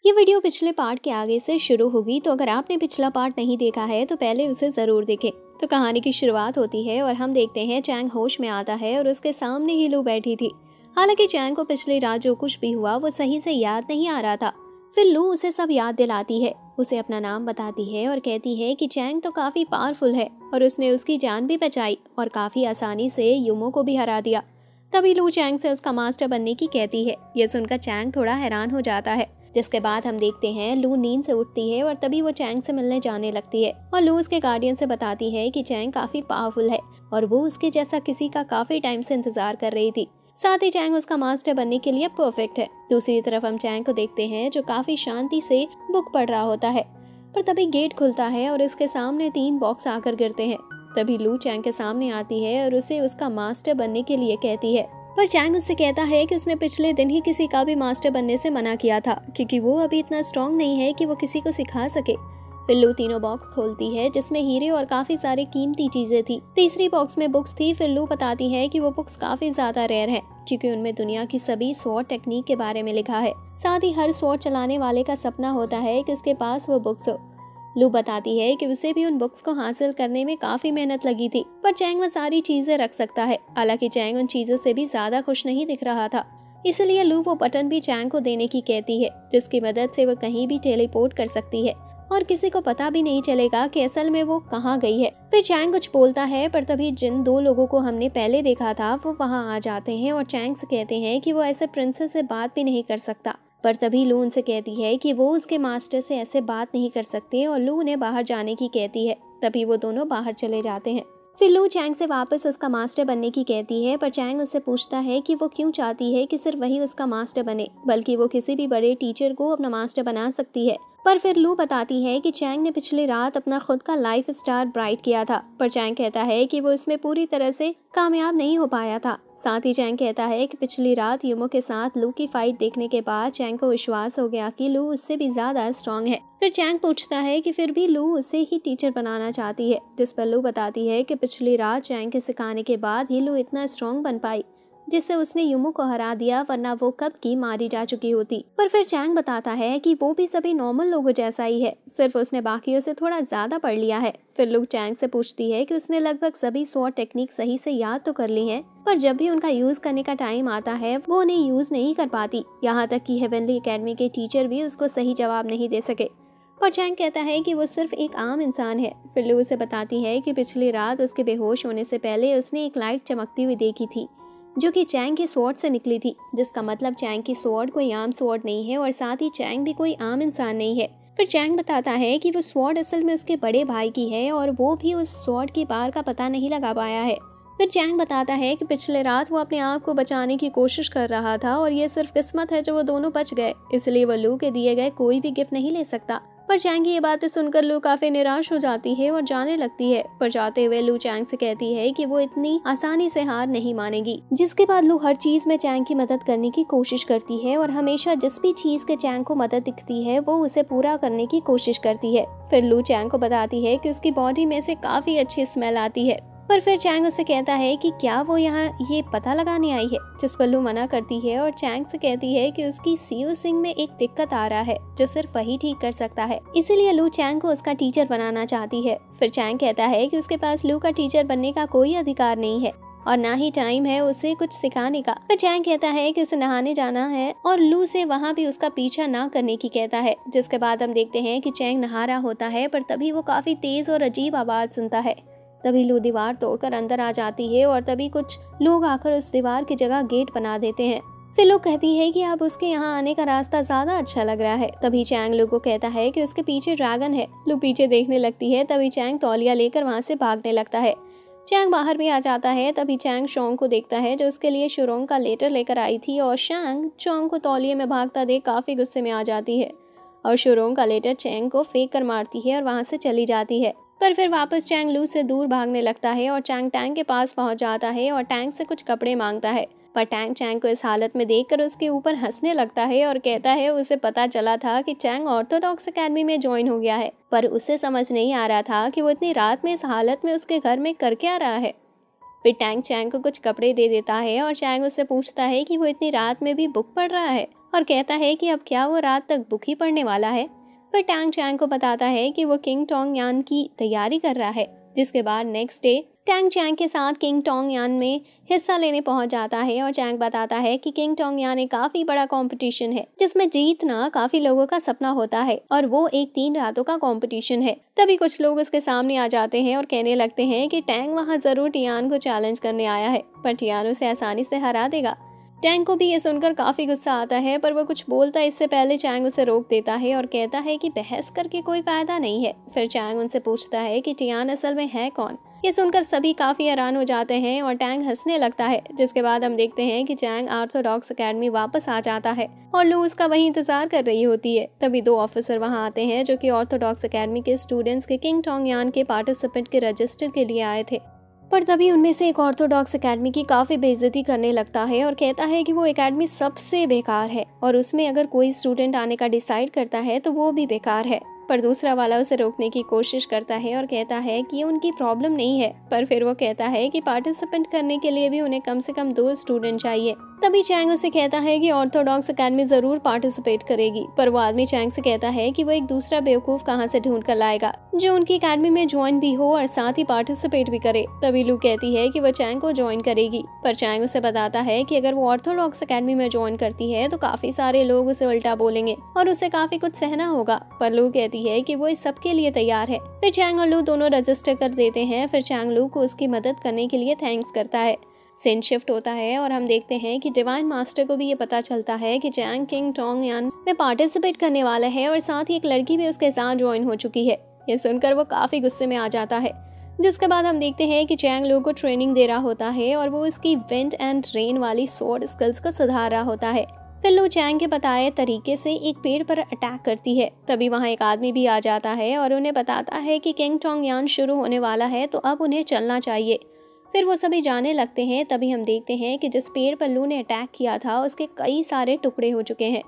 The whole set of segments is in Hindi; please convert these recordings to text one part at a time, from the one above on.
ये वीडियो पिछले पार्ट के आगे से शुरू होगी, तो अगर आपने पिछला पार्ट नहीं देखा है तो पहले उसे जरूर देखें। तो कहानी की शुरुआत होती है और हम देखते हैं चैंग होश में आता है और उसके सामने ही लू बैठी थी। हालांकि चैंग को पिछली रात जो कुछ भी हुआ वो सही से याद नहीं आ रहा था। फिर लू उसे सब याद दिलाती है, उसे अपना नाम बताती है और कहती है कि चैंग तो काफी पावरफुल है और उसने उसकी जान भी बचाई और काफी आसानी से युमो को भी हरा दिया। तभी लू चैंग से उसका मास्टर बनने की कहती है। यह सुनकर चैंग थोड़ा हैरान हो जाता है। जिसके बाद हम देखते हैं लू नींद से उठती है और तभी वो चैंग से मिलने जाने लगती है और लू उसके गार्डियन से बताती है कि चैंग काफी पावरफुल है और वो उसके जैसा किसी का काफी टाइम से इंतजार कर रही थी। साथ ही चैंग उसका मास्टर बनने के लिए परफेक्ट है। दूसरी तरफ हम चैंग को देखते हैं जो काफी शांति से बुक पढ़ रहा होता है, पर तभी गेट खुलता है और उसके सामने 3 बॉक्स आकर गिरते हैं। तभी लू चैंग के सामने आती है और उसे उसका मास्टर बनने के लिए कहती है, पर चैंग उससे कहता है कि उसने पिछले दिन ही किसी का भी मास्टर बनने से मना किया था क्योंकि वो अभी इतना स्ट्रांग नहीं है कि वो किसी को सिखा सके। फिर लू तीनों बॉक्स खोलती है जिसमें हीरे और काफी सारी कीमती चीजें थी। तीसरी बॉक्स में बुक्स थी। फिर लू बताती है कि वो बुक्स काफी ज्यादा रेयर है क्योंकि उनमें दुनिया की सभी स्वॉर्ड टेक्निक के बारे में लिखा है। साथ ही हर स्वॉर्ड चलाने वाले का सपना होता है कि उसके पास वो बुक्स हो। लू बताती है कि उसे भी उन बुक्स को हासिल करने में काफी मेहनत लगी थी, पर चैंग वह सारी चीजें रख सकता है। हालांकि चैंग उन चीजों से भी ज्यादा खुश नहीं दिख रहा था, इसलिए लू वो बटन भी चैंग को देने की कहती है जिसकी मदद से वो कहीं भी टेलीपोर्ट कर सकती है और किसी को पता भी नहीं चलेगा कि असल में वो कहाँ गई है। फिर चैंग कुछ बोलता है, पर तभी जिन 2 लोगों को हमने पहले देखा था वो वहाँ आ जाते हैं और चैंग से कहते हैं कि वो ऐसे प्रिंसेस से बात भी नहीं कर सकता। पर तभी लू उनसे कहती है कि वो उसके मास्टर से ऐसे बात नहीं कर सकते और लू उन्हें बाहर जाने की कहती है। तभी वो दोनों बाहर चले जाते हैं। फिर लू चैंग से वापस उसका मास्टर बनने की कहती है, पर चैंग उससे पूछता है कि वो क्यों चाहती है कि सिर्फ वही उसका मास्टर बने, बल्कि वो किसी भी बड़े टीचर को अपना मास्टर बना सकती है। पर फिर लू बताती है कि चैंग ने पिछली रात अपना खुद का लाइफ स्टार ब्राइट किया था, पर चैंग कहता है कि वो इसमें पूरी तरह से कामयाब नहीं हो पाया था। साथ ही चैंग कहता है कि पिछली रात युमो के साथ लू की फाइट देखने के बाद चैंग को विश्वास हो गया कि लू उससे भी ज्यादा स्ट्रांग है। फिर चैंग पूछता है कि फिर भी लू उसे ही टीचर बनाना चाहती है, जिस पर लू बताती है कि पिछली रात चैंग के सिखाने के बाद ही लू इतना स्ट्रांग बन पाई जिससे उसने युमो को हरा दिया, वरना वो कब की मारी जा चुकी होती। पर फिर चैंग बताता है कि वो भी सभी नॉर्मल लोगों जैसा ही है, सिर्फ उसने बाकियों से थोड़ा ज्यादा पढ़ लिया है। फिर लू चैंग से पूछती है कि उसने लगभग सभी स्वॉर्ड टेक्निक सही से याद तो कर ली है, पर जब भी उनका यूज करने का टाइम आता है वो उन्हें यूज नहीं कर पाती। यहाँ तक कि हेवनली एकेडमी के टीचर भी उसको सही जवाब नहीं दे सके। और चैंग कहता है कि वो सिर्फ एक आम इंसान है। फिर लू उसे बताती है कि पिछली रात उसके बेहोश होने से पहले उसने एक लाइट चमकती हुई देखी थी जो कि चैंग की स्वॉर्ड से निकली थी, जिसका मतलब चैंग की स्वॉर्ड कोई आम स्वॉर्ड नहीं है और साथ ही चैंग भी कोई आम इंसान नहीं है। फिर चैंग बताता है कि वो स्वॉर्ड असल में उसके बड़े भाई की है और वो भी उस स्वॉर्ड की पार का पता नहीं लगा पाया है। फिर चैंग बताता है कि पिछले रात वो अपने आप को बचाने की कोशिश कर रहा था और ये सिर्फ किस्मत है जो वो दोनों बच गए, इसलिए वो लू के दिए गए कोई भी गिफ्ट नहीं ले सकता। पर चैंग की ये बातें सुनकर लू काफी निराश हो जाती है और जाने लगती है। पर जाते हुए लू चैंग से कहती है कि वो इतनी आसानी से हार नहीं मानेगी। जिसके बाद लू हर चीज में चैंग की मदद करने की कोशिश करती है और हमेशा जिस भी चीज के चैंग को मदद दिखती है वो उसे पूरा करने की कोशिश करती है। फिर लू चैंग को बताती है कि उसकी बॉडी में से काफी अच्छी स्मेल आती है। पर फिर चैंग उससे कहता है कि क्या वो यहाँ ये पता लगाने आई है, जिस पर लू मना करती है और चैंग से कहती है कि उसकी सीओ सिंह में एक दिक्कत आ रहा है जो सिर्फ वही ठीक कर सकता है, इसीलिए लू चैंग को उसका टीचर बनाना चाहती है। फिर चैंग कहता है कि उसके पास लू का टीचर बनने का कोई अधिकार नहीं है और ना ही टाइम है उसे कुछ सिखाने का। फिर चैंग कहता है कि उसे नहाने जाना है और लू से वहाँ भी उसका पीछा ना करने की कहता है। जिसके बाद हम देखते हैं कि चैंग नहा रहा होता है, पर तभी वो काफी तेज और अजीब आवाज सुनता है। तभी लू दीवार तोड़कर अंदर आ जाती है और तभी कुछ लोग आकर उस दीवार की जगह गेट बना देते हैं। फिर लू कहती है कि अब उसके यहाँ आने का रास्ता ज्यादा अच्छा लग रहा है। तभी चैंग लू को कहता है कि उसके पीछे ड्रैगन है। लू पीछे देखने लगती है, तभी चैंग तौलिया लेकर वहाँ से भागने लगता है। चैंग बाहर भी आ जाता है। तभी चैंग शोंग को देखता है जो उसके लिए शुरोंग का लेटर लेकर आई थी और चैंग चोंग को तौलिए में भागता देख काफी गुस्से में आ जाती है और शुरोंग का लेटर चैंग को फेंक कर मारती है और वहाँ से चली जाती है। पर फिर वापस चैंग लू से दूर भागने लगता है और चैंग टैंग के पास पहुंच जाता है और टैंग से कुछ कपड़े मांगता है। पर टैंग चैंग को इस हालत में देखकर उसके ऊपर हंसने लगता है और कहता है उसे पता चला था कि चैंग ऑर्थोडॉक्स एकेडमी में ज्वाइन हो गया है, पर उसे समझ नहीं आ रहा था कि वो इतनी रात में इस हालत में उसके घर में कर क्या रहा है। फिर टैंग चैंग को कुछ कपड़े दे देता है और चैंग उससे पूछता है कि वो इतनी रात में भी बुक पढ़ रहा है। और कहता है कि अब क्या वो रात तक बुक ही पढ़ने वाला है। पर टैंग चैंग को बताता है कि वो किंग टोंग यान की तैयारी कर रहा है। जिसके बाद नेक्स्ट डे टैंग चैंग के साथ किंग टोंग यान में हिस्सा लेने पहुंच जाता है और चैंग बताता है कि किंग टोंग यान एक काफी बड़ा कंपटीशन है जिसमें जीतना काफी लोगों का सपना होता है और वो एक 3 रातों का कंपटीशन है। तभी कुछ लोग उसके सामने आ जाते हैं और कहने लगते हैं कि टैंग वहां जरूर टियान को चैलेंज करने आया है, पर टियान उसे आसानी से हरा देगा। चैंग को भी ये सुनकर काफी गुस्सा आता है, पर वो कुछ बोलता इससे पहले चैंग उसे रोक देता है और कहता है कि बहस करके कोई फायदा नहीं है। फिर चैंग उनसे पूछता है कि टियान असल में है कौन। ये सुनकर सभी काफी हैरान हो जाते हैं और टैंग हंसने लगता है। जिसके बाद हम देखते हैं कि चैंग ऑर्थोडॉक्स एकेडमी वापस आ जाता है और लू उसका वहीं इंतजार कर रही होती है। तभी 2 ऑफिसर वहां आते हैं जो कि ऑर्थोडॉक्स एकेडमी के स्टूडेंट्स के किंग टोंग यान के पार्टिसिपेंट के रजिस्टर के लिए आए थे। पर तभी उनमें से एक ऑर्थोडॉक्स एकेडमी की काफ़ी बेइज्जती करने लगता है और कहता है कि वो एकेडमी सबसे बेकार है और उसमें अगर कोई स्टूडेंट आने का डिसाइड करता है तो वो भी बेकार है। पर दूसरा वाला उसे रोकने की कोशिश करता है और कहता है कि ये उनकी प्रॉब्लम नहीं है, पर फिर वो कहता है कि पार्टिसिपेंट करने के लिए भी उन्हें कम से कम 2 स्टूडेंट चाहिए। तभी चैंग उसे कहता है कि ऑर्थोडॉक्स एकेडमी जरूर पार्टिसिपेट करेगी, पर वो आदमी चैंग से कहता है कि वो एक दूसरा बेवकूफ कहाँ से ढूंढ कर लाएगा जो उनकी एकेडमी में ज्वाइन भी हो और साथ ही पार्टिसिपेट भी करे। तभी लू कहती है कि वो चैंग को ज्वाइन करेगी, पर चैंग उसे बताता है कि अगर वो ऑर्थोडॉक्स एकेडमी में ज्वाइन करती है तो काफी सारे लोग उसे उल्टा बोलेंगे और उसे काफी कुछ सहना होगा। पर लू कहती है कि वो इस सब के लिए तैयार है। फिर चैंग और लू दोनों रजिस्टर कर देते हैं। फिर चैंग लू को उसकी मदद करने के लिए थैंक्स करता है। सीन शिफ्ट होता है और हम देखते हैं कि डिवाइन मास्टर को भी ये पता चलता है कि चैंग किंग टोंग यान में पार्टिसिपेट करने वाला है और साथ ही एक लड़की भी उसके साथ ज्वाइन हो चुकी है। ये सुनकर वो काफी गुस्से में आ जाता है। जिसके बाद हम देखते हैं कि चैंग लू को ट्रेनिंग दे रहा होता है और वो उसकी विंड एंड रेन वाली स्वॉर्ड स्किल्स को सुधार रहा होता है। फिर लू चैंग के बताए तरीके से एक पेड़ पर अटैक करती है। तभी वहाँ एक आदमी भी आ जाता है और उन्हें बताता है कि किंग टोंग यान शुरू होने वाला है तो अब उन्हें चलना चाहिए। फिर वो सभी जाने लगते हैं। तभी हम देखते हैं कि जिस पेड़ पर लू ने अटैक किया था उसके कई सारे टुकड़े हो चुके हैं।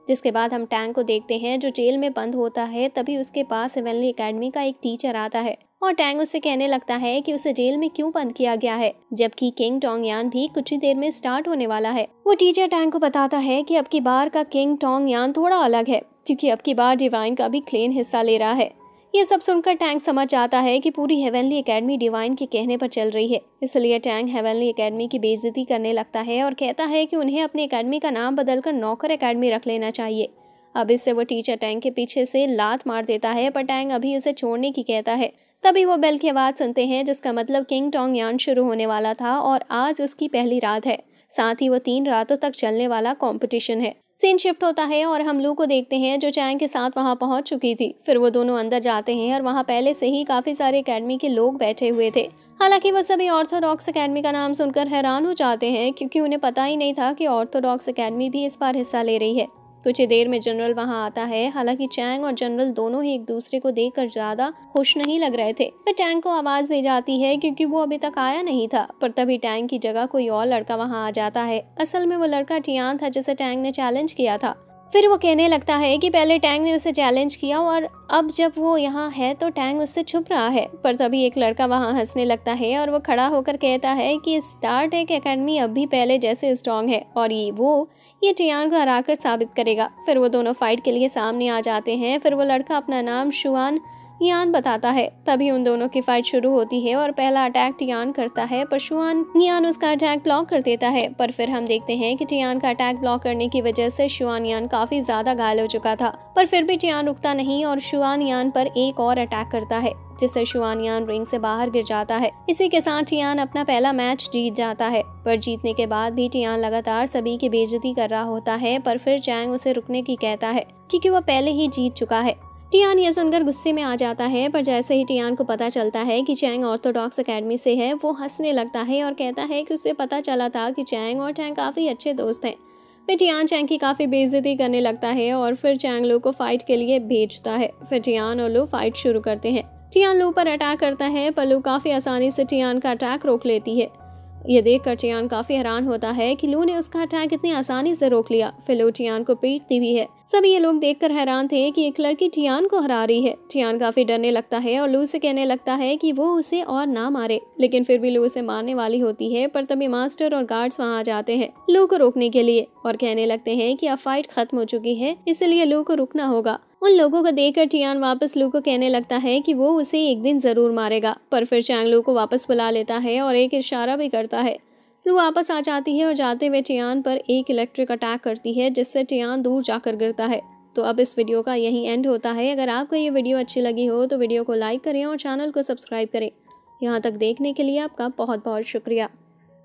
जिसके बाद हम टैंग को देखते हैं जो जेल में बंद होता है। तभी उसके पास हेवनली एकेडमी का एक टीचर आता है और टैंग उससे कहने लगता है कि उसे जेल में क्यों बंद किया गया है जबकि किंग टोंग यान भी कुछ ही देर में स्टार्ट होने वाला है। वो टीचर टैंग को बताता है कि अब की बार का किंग टोंग यान थोड़ा अलग है क्योंकि अब की बार डिवाइन का भी क्लेन हिस्सा ले रहा है। ये सब सुनकर टैंग समझ जाता है कि पूरी हेवनली एकेडमी डिवाइन के कहने पर चल रही है, इसलिए टैंग हेवनली एकेडमी की बेइज्जती करने लगता है और कहता है कि उन्हें अपनी एकेडमी का नाम बदलकर नौकर एकेडमी रख लेना चाहिए। अब इससे वो टीचर टैंग के पीछे से लात मार देता है, पर टैंग अभी उसे छोड़ने की कहता है। तभी वो बेल की आवाज सुनते हैं जिसका मतलब किंग टोंग यान शुरू होने वाला था और आज उसकी पहली रात है। साथ ही वो 3 रातों तक चलने वाला कंपटीशन है। सीन शिफ्ट होता है और हम लू को देखते हैं जो चैंग के साथ वहां पहुंच चुकी थी। फिर वो दोनों अंदर जाते हैं और वहां पहले से ही काफी सारे एकेडमी के लोग बैठे हुए थे। हालांकि वो सभी ऑर्थोडॉक्स एकेडमी का नाम सुनकर हैरान हो जाते हैं क्योंकि उन्हें पता ही नहीं था कि ऑर्थोडॉक्स एकेडमी भी इस बार हिस्सा ले रही है। कुछ ही देर में जनरल वहां आता है। हालांकि चैंग और जनरल दोनों ही एक दूसरे को देखकर ज्यादा खुश नहीं लग रहे थे। पर टैंग को आवाज दी जाती है क्योंकि वो अभी तक आया नहीं था। पर तभी टैंग की जगह कोई और लड़का वहां आ जाता है। असल में वो लड़का टियान था जिसे टैंग ने चैलेंज किया था। फिर वो कहने लगता है कि पहले टैंग ने उसे चैलेंज किया और अब जब वो यहाँ है तो टैंग उससे छुप रहा है। पर तभी एक लड़का वहाँ हंसने लगता है और वो खड़ा होकर कहता है कि स्टारटेक एकेडमी अब भी पहले जैसे स्ट्रॉन्ग है और ये टियान को हराकर साबित करेगा। फिर वो दोनों फाइट के लिए सामने आ जाते हैं। फिर वो लड़का अपना नाम शुआन यान बताता है। तभी उन दोनों की फाइट शुरू होती है और पहला अटैक टियान करता है, पर शुआन यान उसका अटैक ब्लॉक कर देता है। पर फिर हम देखते हैं कि टियान का अटैक ब्लॉक करने की वजह से शुआन यान काफी ज्यादा घायल हो चुका था। पर फिर भी टियान रुकता नहीं और शुआन यान पर एक और अटैक करता है जिससे शुआन यान रिंग से बाहर गिर जाता है। इसी के साथ टियान अपना पहला मैच जीत जाता है। पर जीतने के बाद भी टियान लगातार सभी की बेइज्जती कर रहा होता है। पर फिर चैंग उसे रुकने की कहता है क्योंकि वो पहले ही जीत चुका है। टियान ये सुनकर गुस्से में आ जाता है। पर जैसे ही टियान को पता चलता है कि चैंग ऑर्थोडॉक्स एकेडमी से है, वो हंसने लगता है और कहता है कि उसे पता चला था कि चैंग और टैंग काफी अच्छे दोस्त हैं। फिर टियान चैंग की काफी बेइज्जती करने लगता है और फिर चैंग लू को फाइट के लिए भेजता है। फिर टियान और लू फाइट शुरू करते हैं। टियान लू पर अटैक करता है पर लू काफी आसानी से टियान का अटैक रोक लेती है। ये देखकर टियान काफी हैरान होता है कि लू ने उसका अटैक इतनी आसानी से रोक लिया। फिर लू टियान को पीटती भी है। सभी ये लोग देखकर हैरान थे कि एक लड़की टियान को हरा रही है। टियान काफी डरने लगता है और लू से कहने लगता है कि वो उसे और ना मारे, लेकिन फिर भी लू उसे मारने वाली होती है। पर तभी मास्टर और गार्ड्स वहाँ आ जाते हैं लू को रोकने के लिए और कहने लगते हैं कि अब फाइट खत्म हो चुकी है, इसलिए लू को रुकना होगा। उन लोगों को देखकर टियान वापस लू को कहने लगता है कि वो उसे एक दिन जरूर मारेगा। पर फिर चैंग लू को वापस बुला लेता है और एक इशारा भी करता है। लू वापस आ जाती है और जाते हुए टियान पर एक इलेक्ट्रिक अटैक करती है, जिससे टियान दूर जाकर गिरता है। तो अब इस वीडियो का यही एंड होता है। अगर आपको ये वीडियो अच्छी लगी हो तो वीडियो को लाइक करें और चैनल को सब्सक्राइब करें। यहाँ तक देखने के लिए आपका बहुत बहुत शुक्रिया।